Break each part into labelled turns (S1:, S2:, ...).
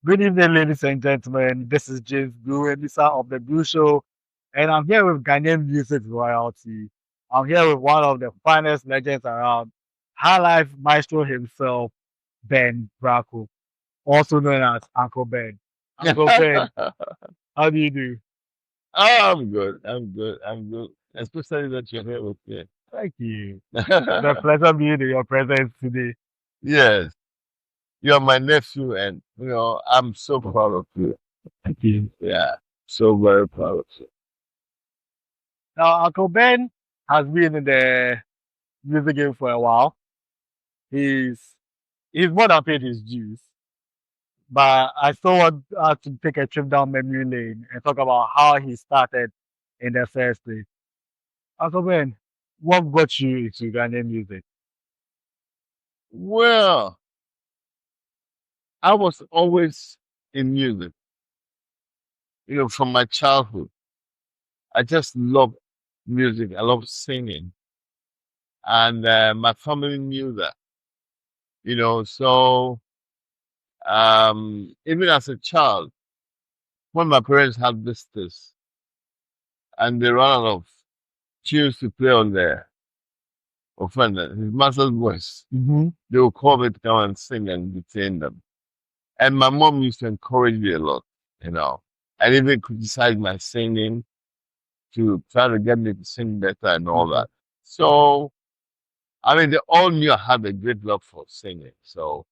S1: Good evening, ladies and gentlemen. This is James Brew, editor of the Brew Show, and I'm here with Ghanaian music royalty. I'm here with one of the finest legends around, Highlife maestro himself, Ben Brako, also known as Uncle Ben. Uncle Ben, how do you do?
S2: Oh, I'm good. I'm good. I'm good. Especially that you're here with me.
S1: Thank you. It's a pleasure being in your presence today.
S2: Yes, you're my nephew, and I'm so proud of you.
S1: Thank you.
S2: Yeah, so very proud of you.
S1: Now, Uncle Ben has been in the music game for a while. He's he's more than paid his dues. But I still want us to take a trip down memory lane and talk about how he started in the first place. Uncle Ben, what got you into Ghanaian music?
S2: Well, I was always in music, from my childhood. I just love music. I love singing, and my family knew that. So even as a child, when my parents had visitors and they ran out of tunes to play on their offender, his master's voice,
S1: Mm-hmm.
S2: they would call me to come and sing and detain them. And my mom used to encourage me a lot, and even criticize my singing to try to get me to sing better and all
S1: Okay.
S2: that. So, I mean, they all knew I had a great love for singing. So,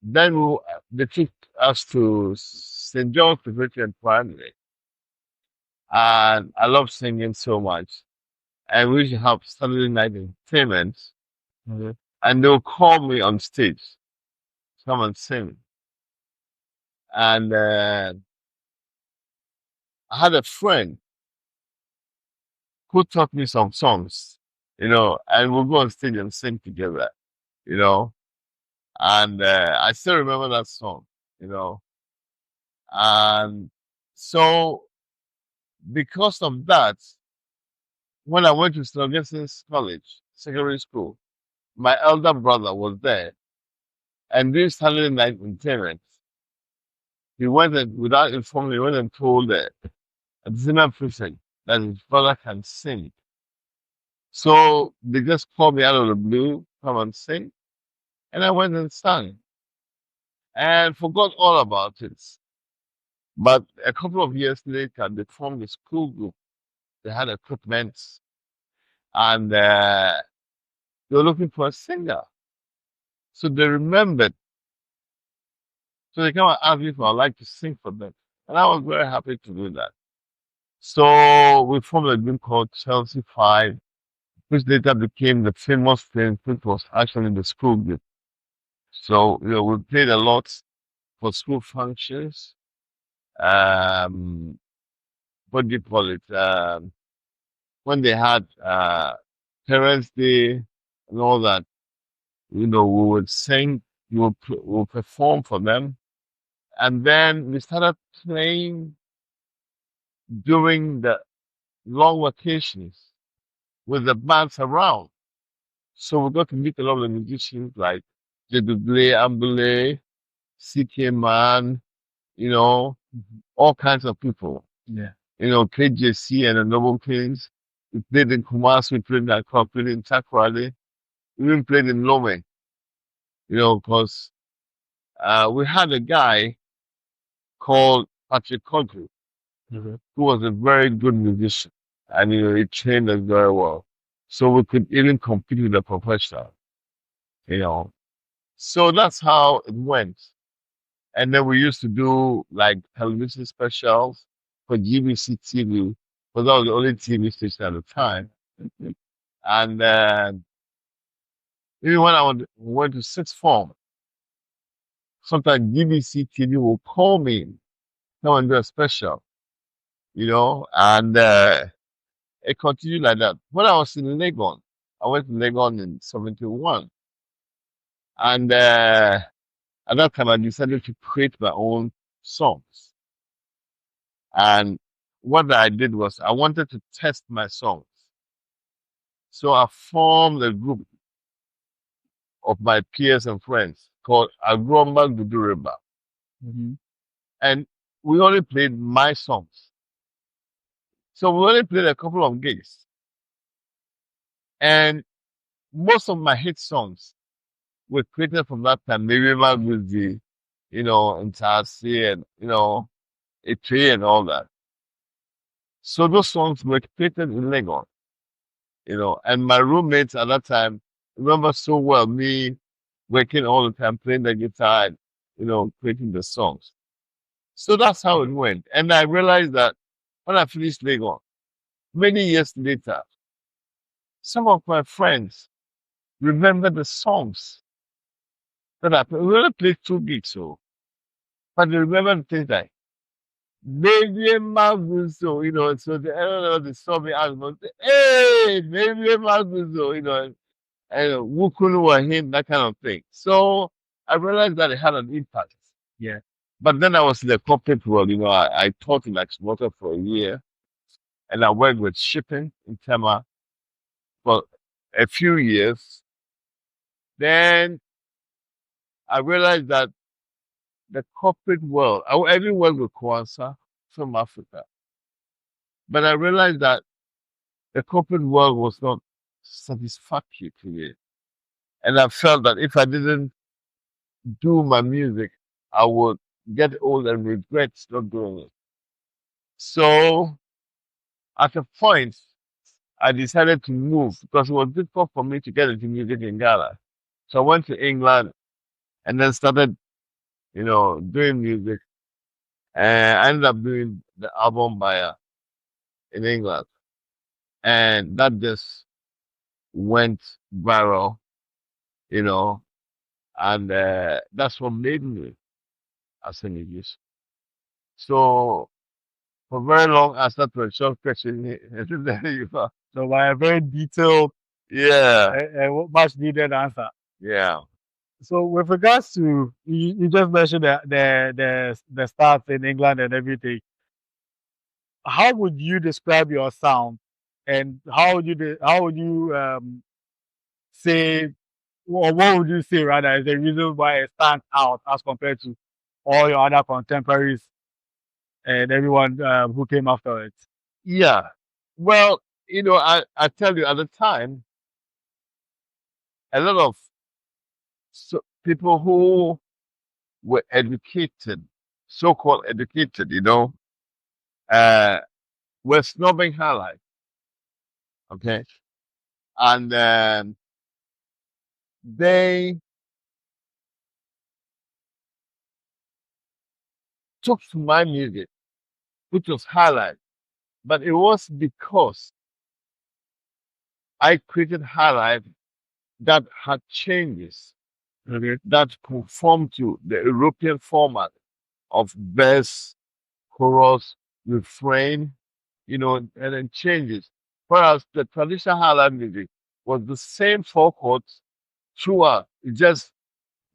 S2: then they took us to St. John's Presbyterian Primary, and I love singing so much. And we used to have Saturday night entertainments,
S1: Okay.
S2: and they'll call me on stage, come and sing. And I had a friend who taught me some songs, and we'll go on stage and sing together, you know. And I still remember that song, you know. And so, because of that, when I went to St. Augustine's College, secondary school, my elder brother was there. And this Saturday night entertainment, he went and, without informing me, went and told a Zimmer person that his brother can sing. So they just called me out of the blue, come and sing. And I went and sang and forgot all about it. But a couple of years later, they formed a school group. They had equipment and they were looking for a singer. So they remembered. So they come and asked me if I'd like to sing for them. And I was very happy to do that. So we formed a group called Chelsea Five, which later became the famous film, which was actually the school group. So, we played a lot for school functions. Um, what do you call it? When they had Parents' Day and all that, we would sing, we would perform for them. And then we started playing during the long vacations with the bands around. So we got to meet a lot of the musicians like Jedudle, Ambule, CK Man, you know,
S1: Mhm.
S2: all kinds of people.
S1: Yeah.
S2: KJC and the Noble Kings. We played in Kumasi, we played in Accra, played in Takrady, we even played in Lome, because we had a guy called Patrick Country,
S1: Okay.
S2: who was a very good musician, and he trained us very well. So we could even compete with the professional, you know. So that's how it went. And then we used to do like television specials for GBC TV, because that was the only TV station at the time. And even when went to sixth form, sometimes GBC TV will call me, come and do a special, and it continued like that. When I was in Legon, I went to Legon in 71. And at that time, I decided to create my own songs. And what I did was I wanted to test my songs. So I formed a group of my peers and friends called Agromba Gudureba.
S1: Mm-hmm.
S2: and we only played my songs. So we only played a couple of gigs, and most of my hit songs were created from that time. Maybe my music, and Tasi and a tree and all that. So those songs were created in Lagos, and my roommates at that time remember so well me working all the time, playing the guitar, and, creating the songs. So that's how it went. And I realized that when I finished Lagos, many years later, some of my friends remember the songs that I played. We only played 2 gigs, so, but they remember the things like Baby Maguso, so the everyone they saw me out, and say, hey, Baby Maguso, and Wukunu were him, that kind of thing. So I realized that it had an impact.
S1: Yeah.
S2: But then I was in the corporate world, I taught in Exporter for a year, and I worked with shipping in Tema for a few years. Then I realized that the corporate world, I didn't work with Kwanzaa from Africa, but I realized that the corporate world was not satisfactory to me. And I felt that if I didn't do my music, I would get old and regret not doing it. So at a point, I decided to move because it was difficult for me to get into music in Ghana. So I went to England and then started, doing music. And I ended up doing the album buyer in England. And that just went viral, you know, and that's what made me as a musician. So for very long, I started with short question. There you go.
S1: So by a very detailed
S2: Yeah,
S1: much needed answer.
S2: yeah.
S1: So with regards to you just mentioned the starts in England and everything. How would you describe your sound, and how would you say, or what would you say rather is the reason why it stands out as compared to all your other contemporaries and everyone who came after it?
S2: Yeah. Well, I tell you, at the time, a lot of people who were educated, so-called educated, uh, were snobbing highlight. Okay. And they took to my music, which was highlight. But it was because I created highlight that had changes, okay, that conformed to the European format of verse, chorus, refrain, and then changes. Whereas the traditional highlight music was the same 4 chords throughout. It's just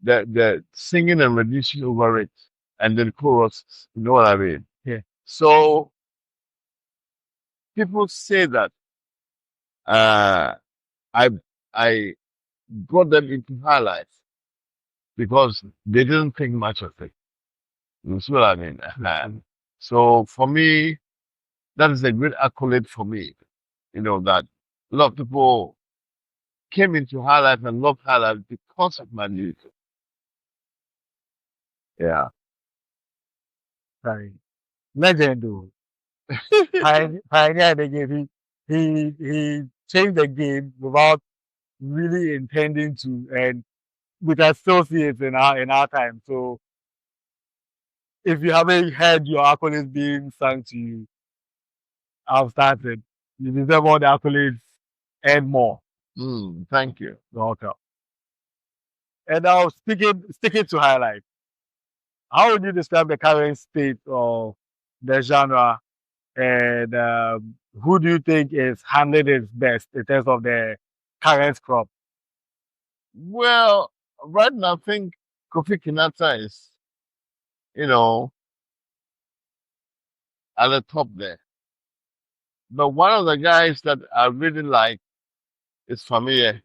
S2: the singing and rendition over it, and then chorus. You know what I mean?
S1: Yeah.
S2: So people say that uh, I I got them into highlights because they didn't think much of it. You see what I mean? So for me, that is a great accolade for me. That a lot of people came into highlight and loved highlight because of my music. Yeah.
S1: Sorry. Legend though. Pioneer the game. He changed the game without really intending to, and we can still see it in our time. So if you haven't heard your accolades being sung to you, I've started. You deserve all the accolades and more.
S2: Thank you.
S1: You're welcome. And now sticking to highlight, how would you describe the current state of the genre, and who do you think is handling it best in terms of the current crop?
S2: Well, right now, I think Kofi Kinata is, you know, at the top there. But one of the guys that I really like is Familiar,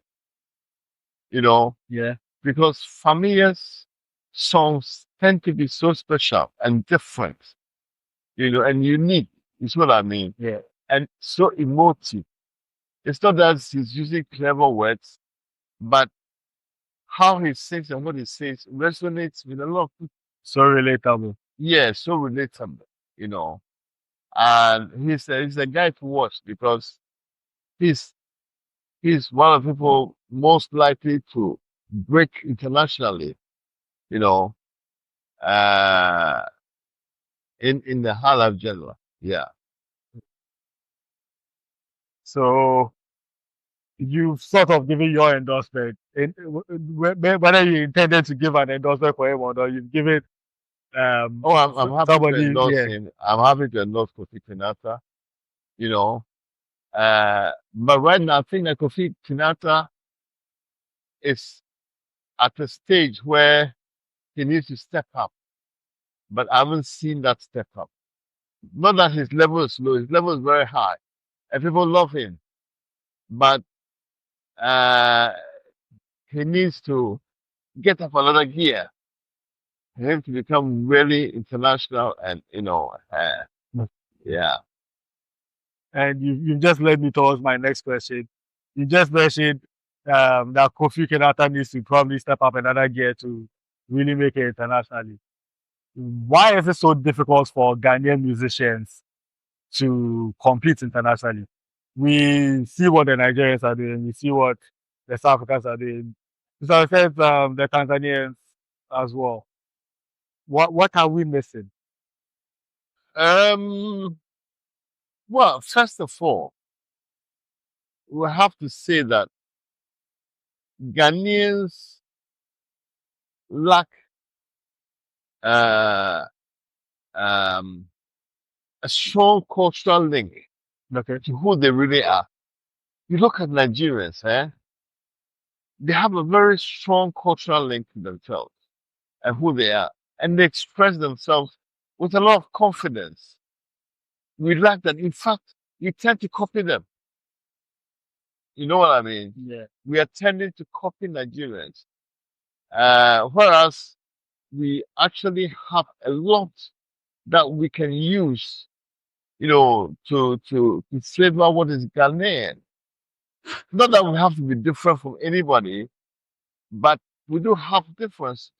S1: Yeah.
S2: because Familiar's songs tend to be so special and different, and unique. Is what I mean.
S1: Yeah.
S2: And so emotive. It's not that he's using clever words, but how he sings and what he says resonates with a lot of people.
S1: So relatable.
S2: Yeah, so relatable, you know. And he's a guy to watch because he's he's one of the people most likely to break internationally, you know, uh, in the Highlife genre. Yeah.
S1: So you've sort of given your endorsement, whether you intended to give an endorsement for him or not. You've given
S2: Oh, I'm happy to
S1: somebody,
S2: endorse
S1: yeah,
S2: him. I'm happy to endorse Kofi Kinata, you know. But right now, I think that Kofi Kinata is at a stage where he needs to step up. But I haven't seen that step up. Not that his level is low, his level is very high. And people love him. But uh, he needs to get up another gear for him to become really international and, yeah.
S1: and you've just led me towards my next question. You just mentioned that Kofi Kenata needs to probably step up another gear to really make it internationally. Why is it so difficult for Ghanaian musicians to compete internationally? We see what the Nigerians are doing, we see what the South Africans are doing. To some extent, the Tanzanians as well. What are we missing?
S2: Um, well, first of all, we have to say that Ghanaians lack uh, um, a strong cultural link
S1: Okay.
S2: to who they really are. You look at Nigerians, they have a very strong cultural link to themselves and who they are, and they express themselves with a lot of confidence. We lack that. In fact, we tend to copy them. You know what I mean?
S1: Yeah.
S2: We are tending to copy Nigerians, whereas we actually have a lot that we can use, to flavor what is Ghanaian. Not that we have to be different from anybody, but we do have differences,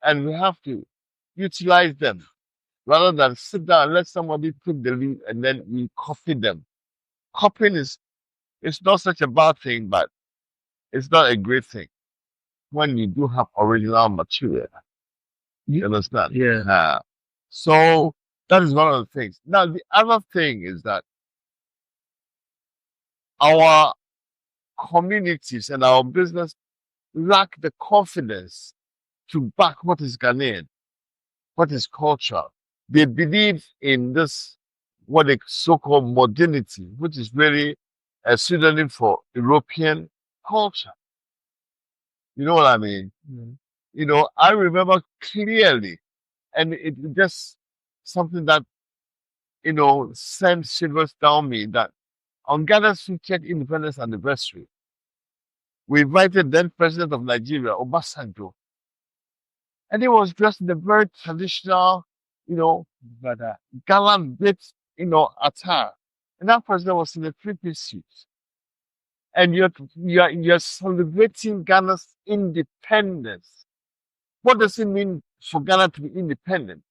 S2: and we have to utilize them rather than sit down and let somebody take the lead and then we copy them. Copying is it's not such a bad thing, but it's not a great thing when you do have original material. You understand?
S1: Yeah.
S2: So that is one of the things. Now the other thing is that our communities and our business lack the confidence to back what is Ghanaian, what is cultural. They believe in this, what they so-called modernity, which is really a pseudonym for European culture. You know what I mean?
S1: Mm.
S2: I remember clearly, and it just something that, sent shivers down me that on Ghana's 50th independence anniversary, we invited then President of Nigeria, Obasanjo, and he was dressed in a very traditional, but gallant bit, attire. And that president was in a three-piece suit. And you're celebrating Ghana's independence. What does it mean for Ghana to be independent?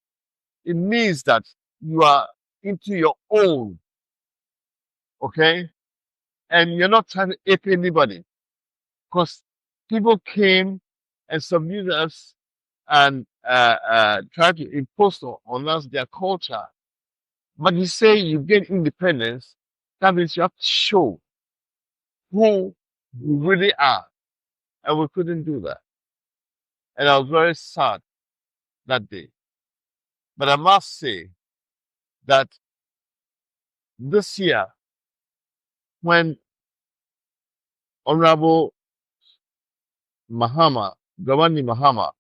S2: It means that you are into your own, okay? And you're not trying to ape anybody. Because people came and subdued us and tried to impose on us their culture. But you say you gain independence, that means you have to show who you really are. And we couldn't do that. And I was very sad that day. But I must say that this year, when Honorable Gawani Mahama,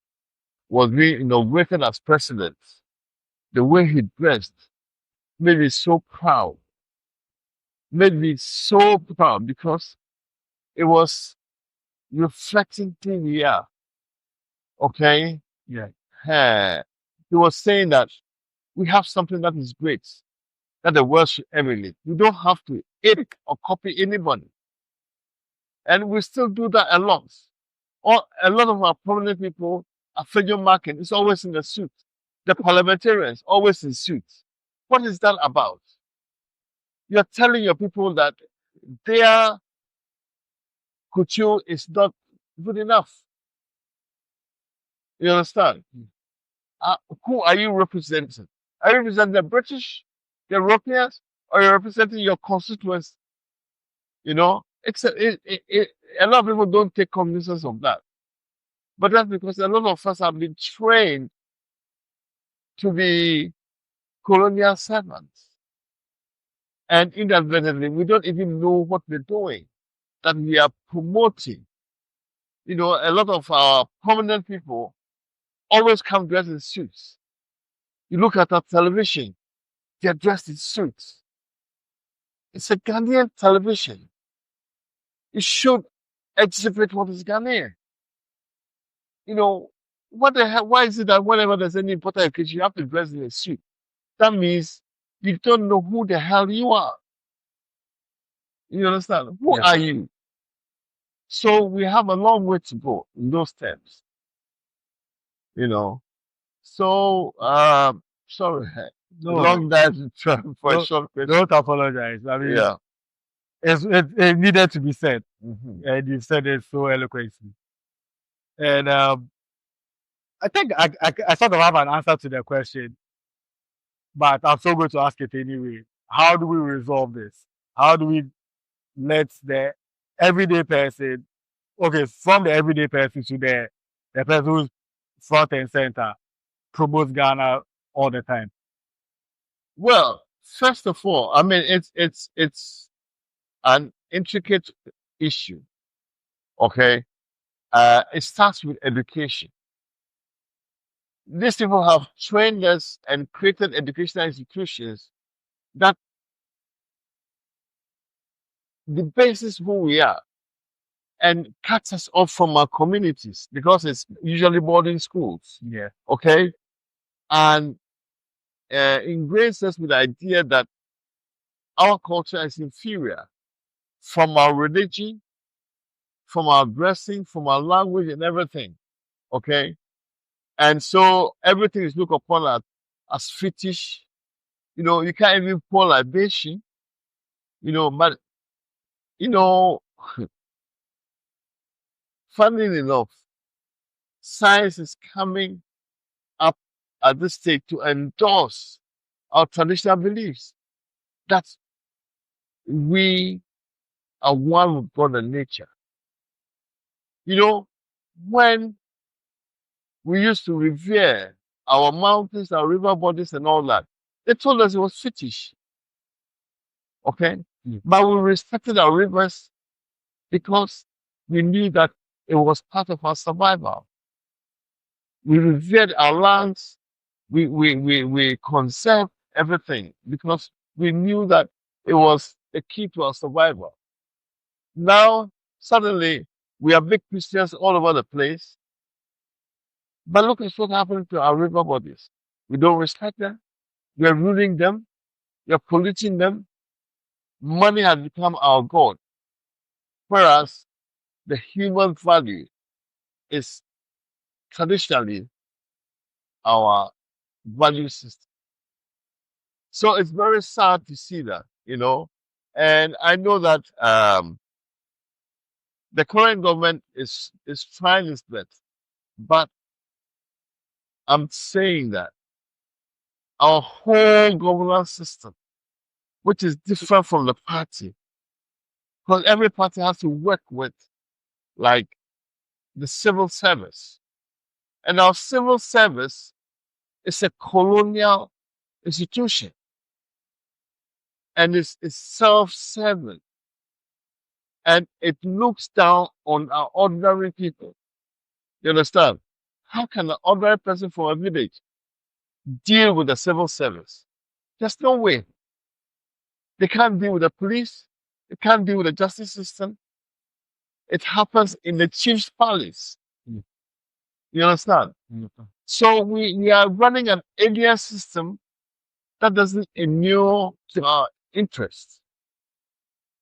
S2: was being inaugurated as president, the way he dressed made me so proud. Made me so proud because it was reflecting who we are. Okay?
S1: Yeah.
S2: he was saying that we have something that is great, that the world should emulate. We don't have to ape or copy anybody. And we still do that a lot. Or a lot of our prominent people, Afenyo Markin, is always in a suit. The parliamentarians, always in suits. What is that about? You're telling your people that their couture is not good enough. You understand? Who are you representing? Are you representing the British, the Europeans, or you're representing your constituents? You know, a lot of people don't take cognizance of that. But that's because a lot of us have been trained to be colonial servants. And inadvertently, we don't even know what we're doing, that we are promoting. You know, a lot of our prominent people always come dressed in suits. You look at our television, they're dressed in suits. It's a Ghanaian television. It should exhibit what is Ghanaian. You know, what the hell? Why is it that whenever there's any important occasion, you have to dress in a suit? That means you don't know who the hell you are. You understand? Who
S1: Yes.
S2: are you? So we have a long way to go in those terms. You know. So sorry,
S1: No,
S2: long dive for a
S1: No,
S2: short question.
S1: don't apologize. I mean,
S2: Yeah.
S1: it needed to be said,
S2: Mhm.
S1: and you said it so eloquently. And I think I sort of have an answer to the question, but I'm still going to ask it anyway. How do we resolve this? How do we let the everyday person, okay, from the everyday person to the person who's front and center, promotes Ghana all the time?
S2: Well, first of all, I mean it's an intricate issue. Okay. It starts with education. These people have trained us and created educational institutions that the basis who we are and cuts us off from our communities because it's usually boarding schools.
S1: Yeah.
S2: Okay. And ingrains us with the idea that our culture is inferior from our religion, from our dressing, from our language and everything. Okay. And so everything is looked upon as fetish. You know, you can't even pour libation, you know, but you know, funnily enough, science is coming up at this stage to endorse our traditional beliefs that we are one with God and nature. You know, when we used to revere our mountains, our river bodies, and all that, they told us it was fetish. Okay? But we respected our rivers because we knew that it was part of our survival. We revered our lands, we conserved everything because we knew that it was the key to our survival. Now, suddenly, we are big Christians all over the place. But look at what happened to our river bodies. We don't respect them. We are ruining them. We are polluting them. Money has become our God. Whereas the human value is traditionally our value system. So it's very sad to see that, you know. And I know that the current government is trying its best, but I'm saying that our whole governance system, which is different from the party, because every party has to work with like the civil service, and our civil service is a colonial institution, and it's self-serving, and it looks down on our ordinary people. You understand? How can an ordinary person from a village deal with the civil service? There's no way. They can't deal with the police. They can't deal with the justice system. It happens in the chief's palace.
S1: Mm.
S2: You understand?
S1: Mm.
S2: So we are running an alien system that doesn't inure to our interests.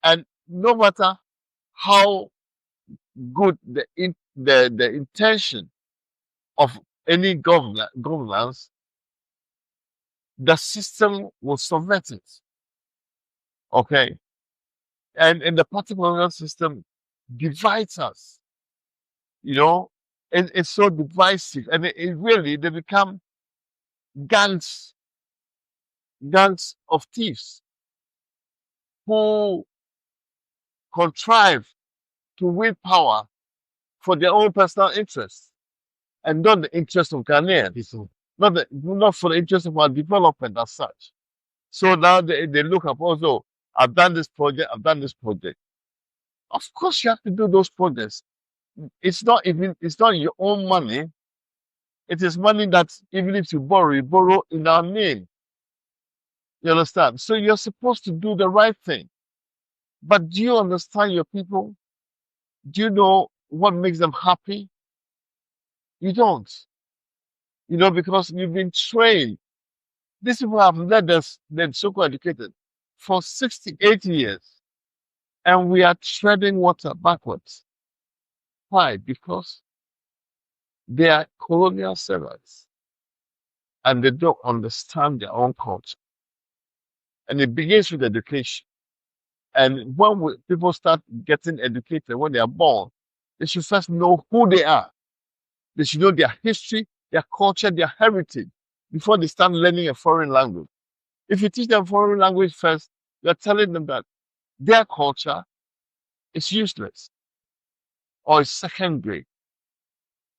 S2: And no matter how good the intention of any governance, the system will subvert it. Okay. And the party political system divides us, you know, and it's so divisive. And it really, they become gangs, gangs of thieves who contrive to wield power for their own personal interests and not the interest of Ghanaians, not for the interest of our development as such. So now they look up also, I've done this project, I've done this project. Of course, you have to do those projects. It's not your own money. It is money that even if you borrow in our name. You understand? So you're supposed to do the right thing. But do you understand your people? Do you know what makes them happy? You don't. Because you've been trained. These people have led us, they're so-called educated, for 68 years. And we are treading water backwards. Why? Because they are colonial servants and they don't understand their own culture. And it begins with education. And when people start getting educated when they are born, they should first know who they are. They should know their history, their culture, their heritage before they start learning a foreign language. If you teach them foreign language first, you're telling them that their culture is useless or is secondary,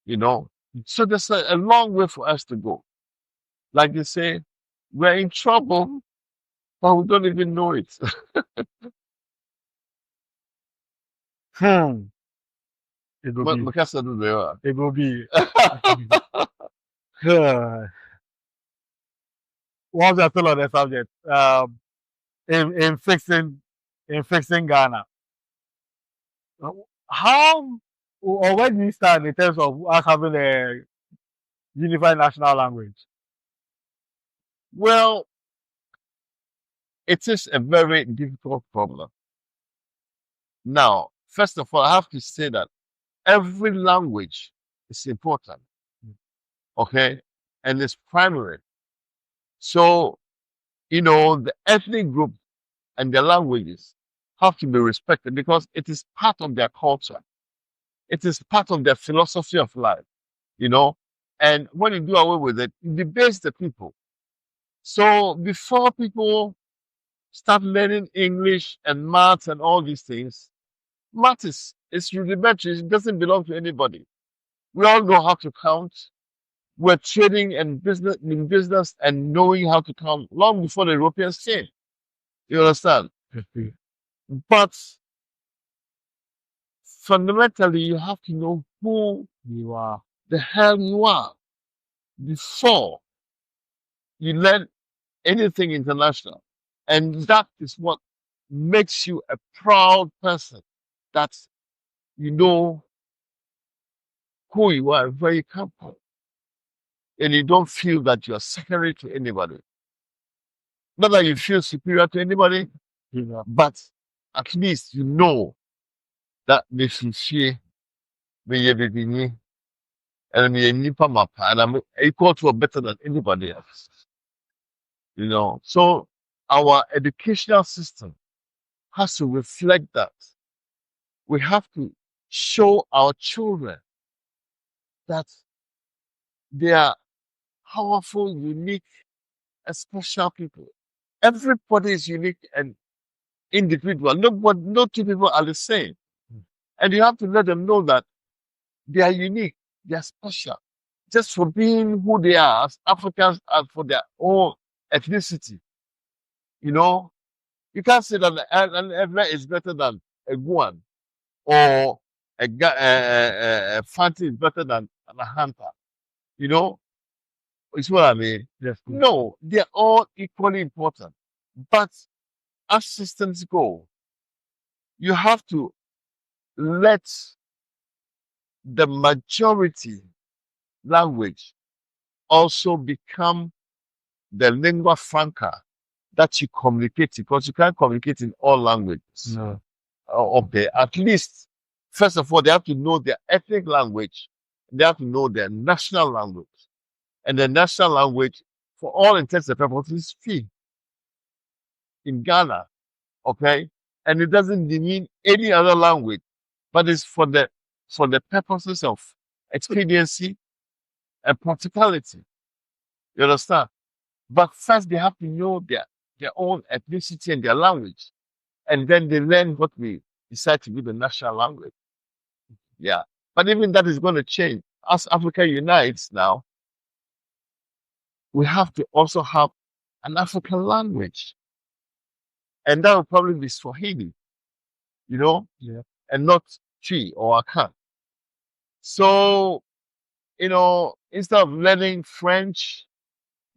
S2: you know. So there's a long way for us to go. Like they say, we're in trouble, but we don't even know it.
S1: Hmm. It will be.
S2: Makasa do they are.
S1: It will be. Once we're still on the subject, in fixing Ghana, how or where do you stand in terms of us having a unified national language?
S2: Well, it is a very difficult problem. Now, first of all, I have to say that every language is important, okay, and it's primary. So, the ethnic group and their languages have to be respected because it is part of their culture. It is part of their philosophy of life, you know. And when you do away with it, you debase the people. So before people start learning English and maths and all these things, math is rudimentary. It doesn't belong to anybody. We all know how to count. We're trading and in business and knowing how to count long before the Europeans came. You understand? But fundamentally, you have to know who
S1: You are.
S2: the hell you are before you learn anything international. And that is what makes you a proud person, that you know who you are, where you come from, and you don't feel that you are secondary to anybody. Not that you feel superior to anybody,
S1: You are.
S2: but at least you know that this is she, and and I'm equal to or better than anybody else. So our educational system has to reflect that. We have to show our children that they are powerful, unique, and special people. Everybody is unique and individual. No two people are the same. And you have to let them know that they are unique, they are special, just for being who they are as Africans and for their own ethnicity. You know, you can't say that an Evla is better than a Guan or a Fanti is better than a Hunter. You know, it's what I mean.
S1: Yes.
S2: No, they're all equally important. But as systems go, you have to let the majority language also become the lingua franca that you communicate, because you can't communicate in all languages.
S1: No.
S2: Okay, at least, first of all, they have to know their ethnic language. They have to know their national language. And the national language, for all intents and purposes, is free in Ghana. Okay? And it doesn't demean any other language, but it's for the purposes of expediency and practicality. You understand? But first they have to know their own ethnicity and their language. And then they learn what we decide to be the national language. Yeah. But even that is going to change. As Africa unites now, we have to also have an African language. And that will probably be Swahili,
S1: Yeah.
S2: and not Twi or Akan. So, instead of learning French,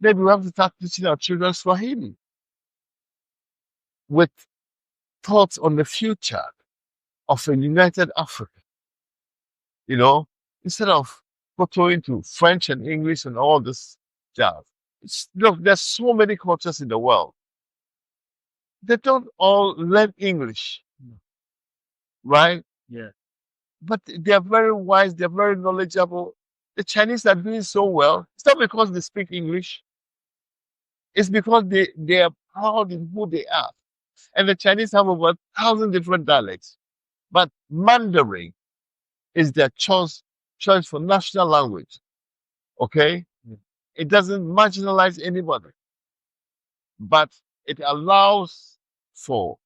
S2: maybe we have to start teaching our children Swahili with thoughts on the future of a united Africa. Instead of going to French and English and all this jazz. Look, there's so many cultures in the world. They don't all learn English, right?
S1: Yeah.
S2: But they are very wise, they're very knowledgeable. The Chinese are doing so well. It's not because they speak English, it's because they are proud in who they are. And the Chinese have over 1,000 different dialects. But Mandarin is their choice for national language. Okay?
S1: Yeah.
S2: It doesn't marginalize anybody, but it allows for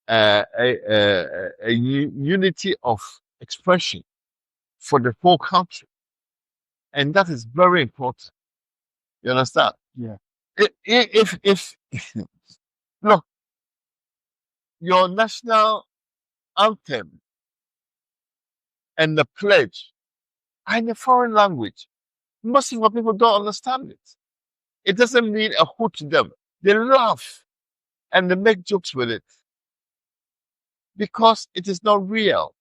S2: a unity of expression for the whole country. And that is very important. You understand?
S1: Yeah.
S2: If look, your national anthem and the pledge are in a foreign language, most of our people don't understand it. It doesn't mean a hoot to them. They laugh and they make jokes with it because it is not real.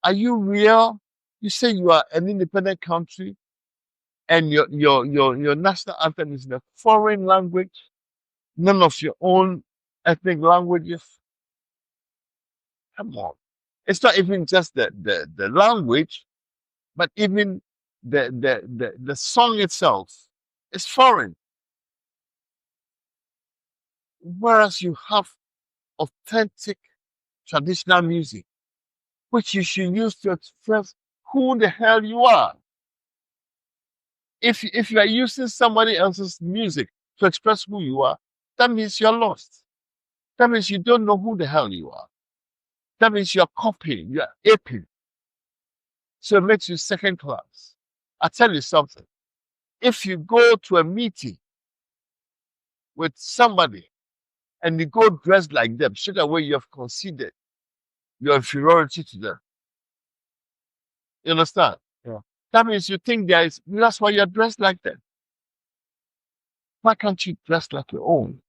S2: Are you real? You say you are an independent country and your national anthem is in a foreign language, none of your own ethnic languages. Come on. It's not even just the language, but even the song itself is foreign. Whereas you have authentic traditional music, which you should use to express who the hell you are. If you are using somebody else's music to express who you are, that means you're lost. That means you don't know who the hell you are. That means you're copying, you're aping. So it makes you second class. I tell you something. If you go to a meeting with somebody and you go dressed like them, straight away you have conceded your inferiority to them. You understand?
S1: Yeah.
S2: That means you think that's why you're dressed like them. Why can't you dress like your own?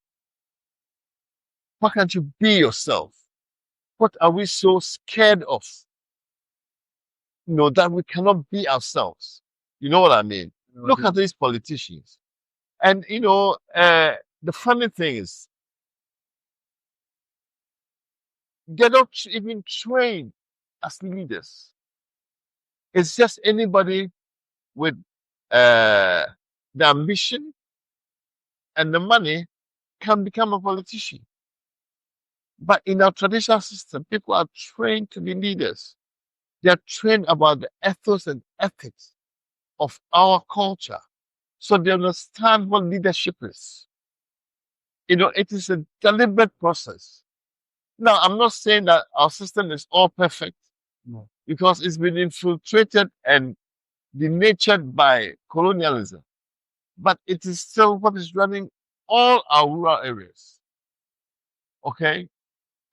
S2: Why can't you be yourself? What are we so scared of? That we cannot be ourselves. You know what I mean? Look at these politicians. And the funny thing is, they're not even trained as leaders. It's just anybody with the ambition and the money can become a politician. But in our traditional system, people are trained to be leaders. They are trained about the ethos and ethics of our culture. So they understand what leadership is. It is a deliberate process. Now, I'm not saying that our system is all perfect,
S1: No.
S2: because it's been infiltrated and denatured by colonialism. But it is still what is running all our rural areas. Okay?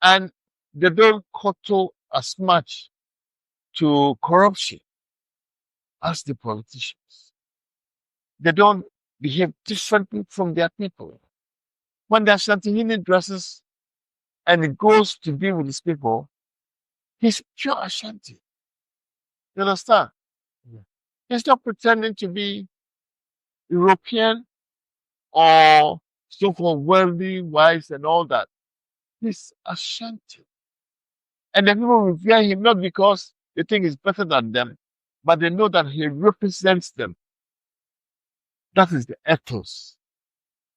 S2: And they don't kowtow as much to corruption as the politicians. They don't behave differently from their people. When the Ashanti dresses and he goes to be with his people, he's pure Ashanti. You understand?
S1: Yeah.
S2: He's not pretending to be European or so-called wealthy, wise, and all that. He's Ashanti. And the people revere him not because they think he's better than them, but they know that he represents them. That is the ethos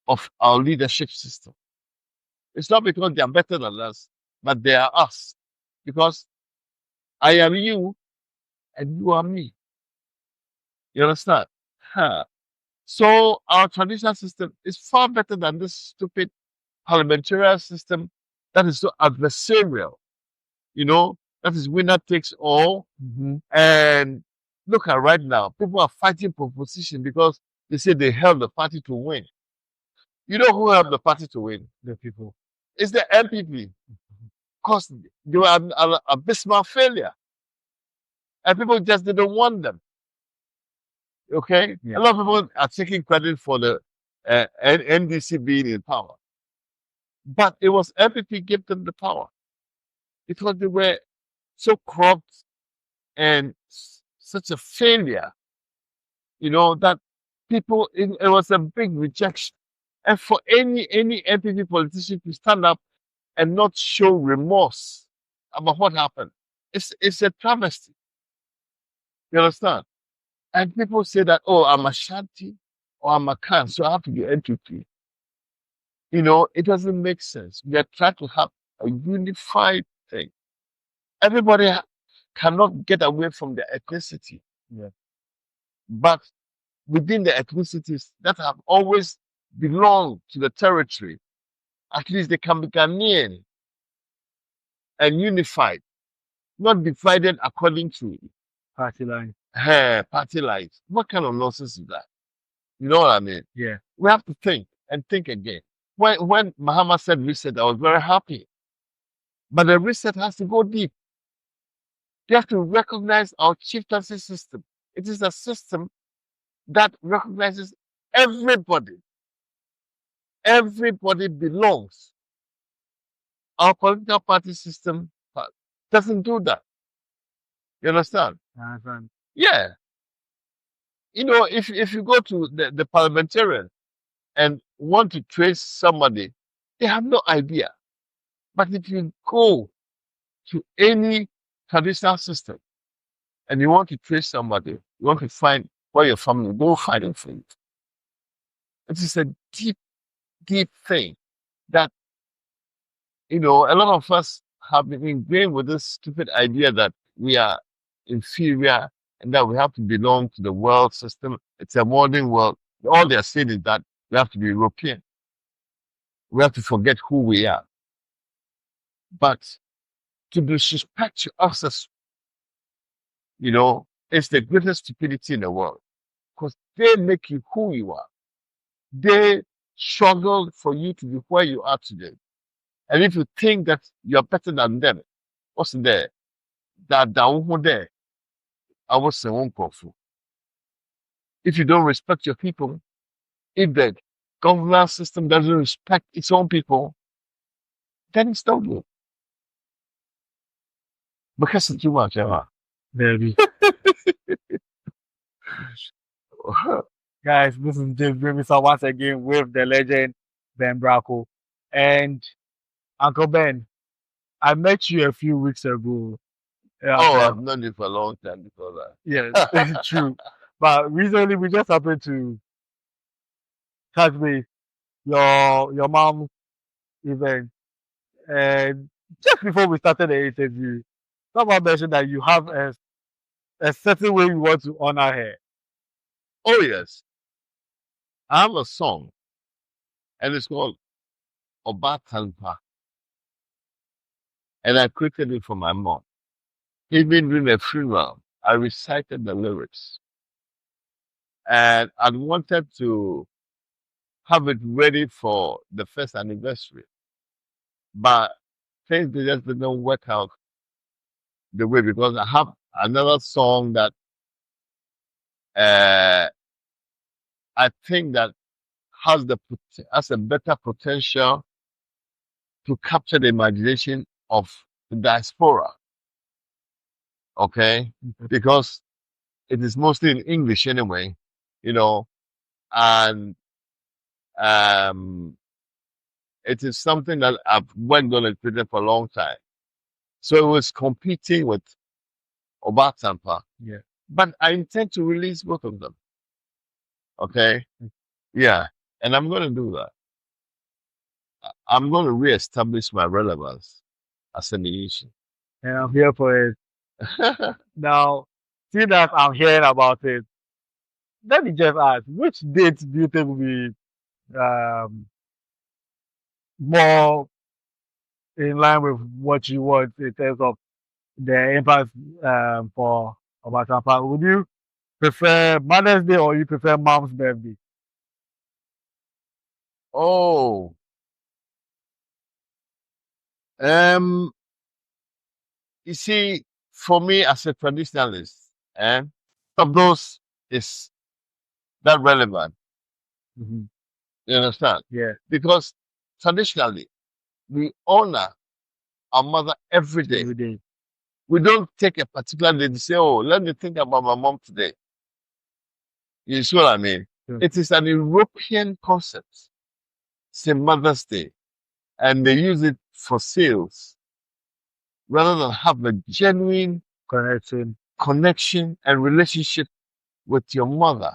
S2: of our leadership system. It's not because they are better than us, but they are us. Because I am you and you are me. You understand? Huh. So our traditional system is far better than this stupid parliamentarian system that is so adversarial. That is winner takes all.
S1: Mm-hmm.
S2: And look at right now, people are fighting for position because they say they helped the party to win. You know who helped the party to win?
S1: The people.
S2: It's the MPP. Because they were an abysmal failure. And people just didn't want them. Okay?
S1: Yeah.
S2: A lot of people are taking credit for the NDC being in power. But it was MPP gave them the power. Because they were so corrupt and such a failure, that people, it was a big rejection. And for any MPP politician to stand up and not show remorse about what happened, it's a travesty. You understand? And people say that, oh, I'm Ashanti or I'm a Khan, so I have to be NPP. It doesn't make sense. We are trying to have a unified thing. Everybody cannot get away from their ethnicity.
S1: Yeah.
S2: But within the ethnicities that have always belonged to the territory, at least they can be Ghanaian and unified, not divided according to
S1: Party line.
S2: party lines. What kind of nonsense is that? You know what I mean?
S1: Yeah.
S2: We have to think and think again. When Muhammad said reset, I was very happy. But the reset has to go deep. You have to recognize our chieftaincy system. It is a system that recognizes everybody. Everybody belongs. Our political party system doesn't do that. You understand?
S1: I understand.
S2: Yeah. If you go to the parliamentarian and want to trace somebody, they have no idea. But if you go to any traditional system and you want to trace somebody, you want to find where your family, go find it for you. It is a deep, deep thing that, a lot of us have been ingrained with this stupid idea that we are inferior and that we have to belong to the world system. It's a modern world. All they're saying is that we have to be European. We have to forget who we are. But to disrespect to us as, it's the greatest stupidity in the world because they make you who you are. They struggled for you to be where you are today. And if you think that you're better than them, what's there? That down there, I was saying, if you don't respect your people, if the governance system doesn't respect its own people, then it's not good. Because it's too much, Emma.
S1: Baby. Guys, this is James Brimisa once again with the legend Ben Brako. And Uncle Ben, I met you a few weeks ago.
S2: I've known you for a long time before that.
S1: Yes, it's true. But recently we just happened to touch base your mom event. And just before we started the interview, someone mentioned that you have a certain way you want to honor her.
S2: Oh, yes. I have a song, and it's called Obatanpa. And I created it for my mom. Even during a funeral, I recited the lyrics. And I wanted to have it ready for the first anniversary. But things just didn't work out the way because I have another song that I think that has a better potential to capture the imagination of the diaspora. Okay? Because It is mostly in English anyway, you know, and um, it is something that I've worked on and created for a long time. So it was competing with Obatampa,
S1: Yeah.
S2: but I intend to release both of them. Okay, yeah, and I'm going to do that. I'm going to reestablish my relevance as a nation.
S1: And I'm here for it. Now, see that I'm hearing about it. Let me just ask, which date do you think will be um, more in line with what you want in terms of the impact for Obasanjo? Would you prefer Mother's Day or you prefer Mom's birthday?
S2: Oh, um, you see, for me as a traditionalist, of those is that relevant.
S1: Hmm.
S2: You understand?
S1: Yeah,
S2: Because traditionally, we honor our mother every day.
S1: every day.
S2: We don't take a particular day to say, oh, let me think about my mom today. You see what I mean?
S1: Sure.
S2: It is an European concept. Say Mother's Day. And they use it for sales rather than have a genuine
S1: Connection.
S2: connection and relationship with your mother.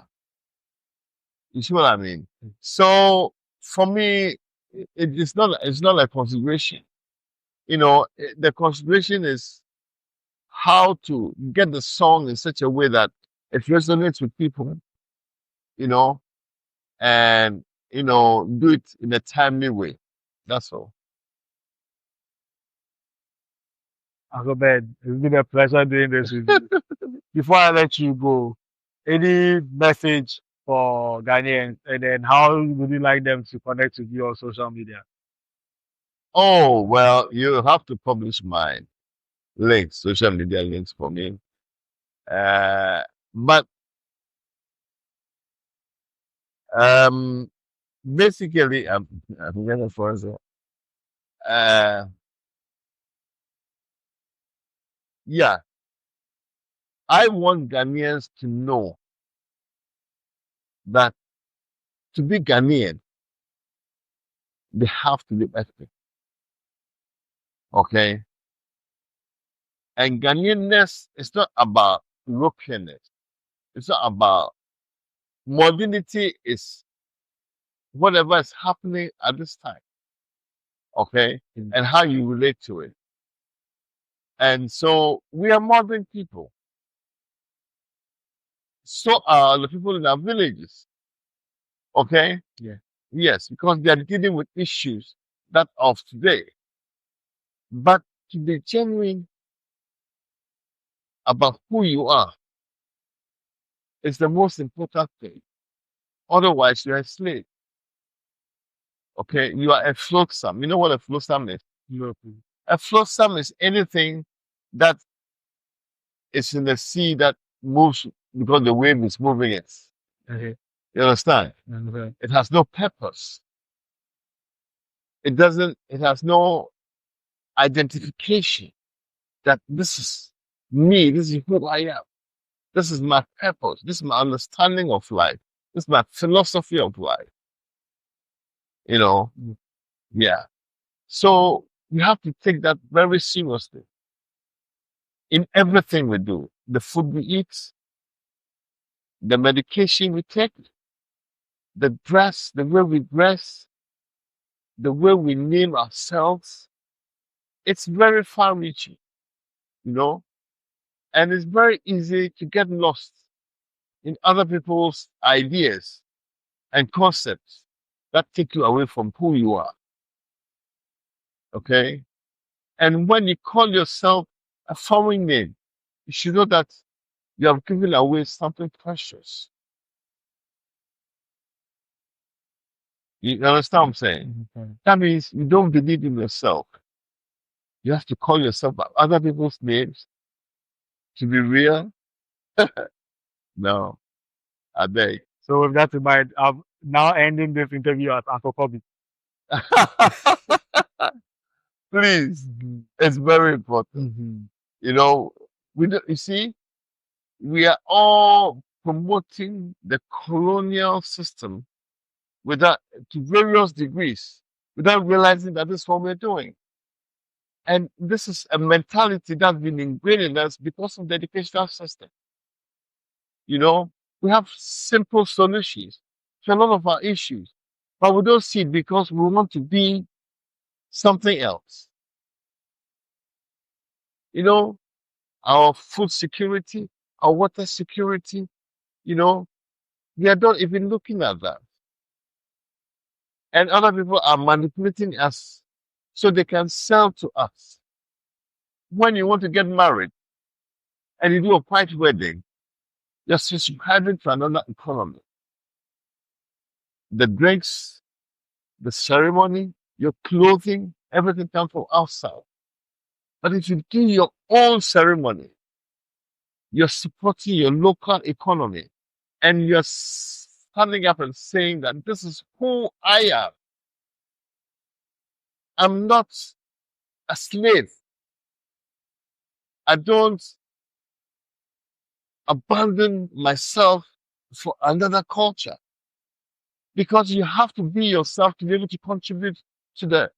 S2: You see what I mean? So for me, it's not a consideration. The consideration is how to get the song in such a way that it resonates with people, you know, and do it in a timely way. That's all.
S1: Uncle Ben, it's been a pleasure doing this with you. Before I let you go, any message for Ghanaians, and then how would you like them to connect with you on social media?
S2: Oh well, you have to publish my links, social media links for me. Uh, but um, basically, I'm gonna force it. Uh, yeah, I want Ghanaians to know that to be Ghanaian, they have to live ethnic. Okay, and Ghanaianness is not about Europeanness. It's not about modernity. Is whatever is happening at this time. Okay,
S1: Mm.
S2: and how you relate to it. And so we are modern people. So are the people in our villages. Okay?
S1: Yeah.
S2: Yes, because they are dealing with issues that of today. But to be genuine about who you are is the most important thing. Otherwise, you're a slave. Okay? You are a flotsam. You know what a flotsam is?
S1: No, please.
S2: A flotsam is anything that is in the sea that moves because the wave is moving it.
S1: Okay.
S2: You understand?
S1: Okay.
S2: It has no purpose. It has no identification that this is me, this is who I am, this is my purpose, this is my understanding of life, this is my philosophy of life, you know?
S1: Mm.
S2: Yeah. So you have to take that very seriously in everything we do. The food we eat, the medication we take, the dress, the way we dress, the way we name ourselves. It's very far reaching, you know? And it's very easy to get lost in other people's ideas and concepts that take you away from who you are. Okay. And when you call yourself a foreign name, you should know that you have given away something precious. You understand what I'm saying?
S1: Okay.
S2: That means you don't believe in yourself. You have to call yourself by other people's names to be real. No, I beg.
S1: So with that in mind, I'm now ending this interview as Uncle Kobe.
S2: Please,
S1: Mhm.
S2: it's very important.
S1: Mhm.
S2: You know, you see, we are all promoting the colonial system without to various degrees, without realizing that this is what we're doing. And this is a mentality that's been ingrained in us because of the educational system. You know, we have simple solutions to a lot of our issues, but we don't see it because we want to be something else. You know, our food security, our water security, you know, we are not even looking at that. And other people are manipulating us so they can sell to us. When you want to get married and you do a white wedding, you're subscribing to another economy. The drinks, the ceremony, your clothing, everything comes from outside. But if you do your own ceremony, you're supporting your local economy and you're standing up and saying that this is who I am. I'm not a slave. I don't abandon myself for another culture because you have to be yourself to be able to contribute to the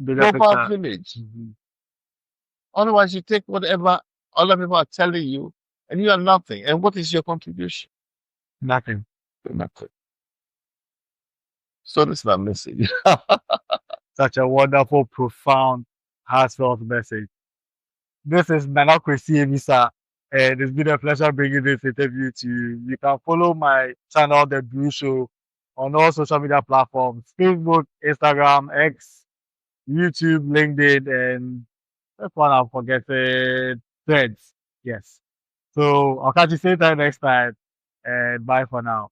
S1: Bigger
S2: global
S1: picture.
S2: village.
S1: Mhm.
S2: Otherwise, you take whatever other people are telling you and you are nothing. And what is your contribution?
S1: Nothing.
S2: Nothing. So this is my message.
S1: Such a wonderful, profound, heartfelt message. This is Manakwesi Emisa, and it's been a pleasure bringing this interview to you. You can follow my channel, The Brew Show, on all social media platforms: Facebook, Instagram, X, YouTube, LinkedIn, and that's one I'm forgetting, Threads. Yes. So I'll catch you same time next time, and bye for now.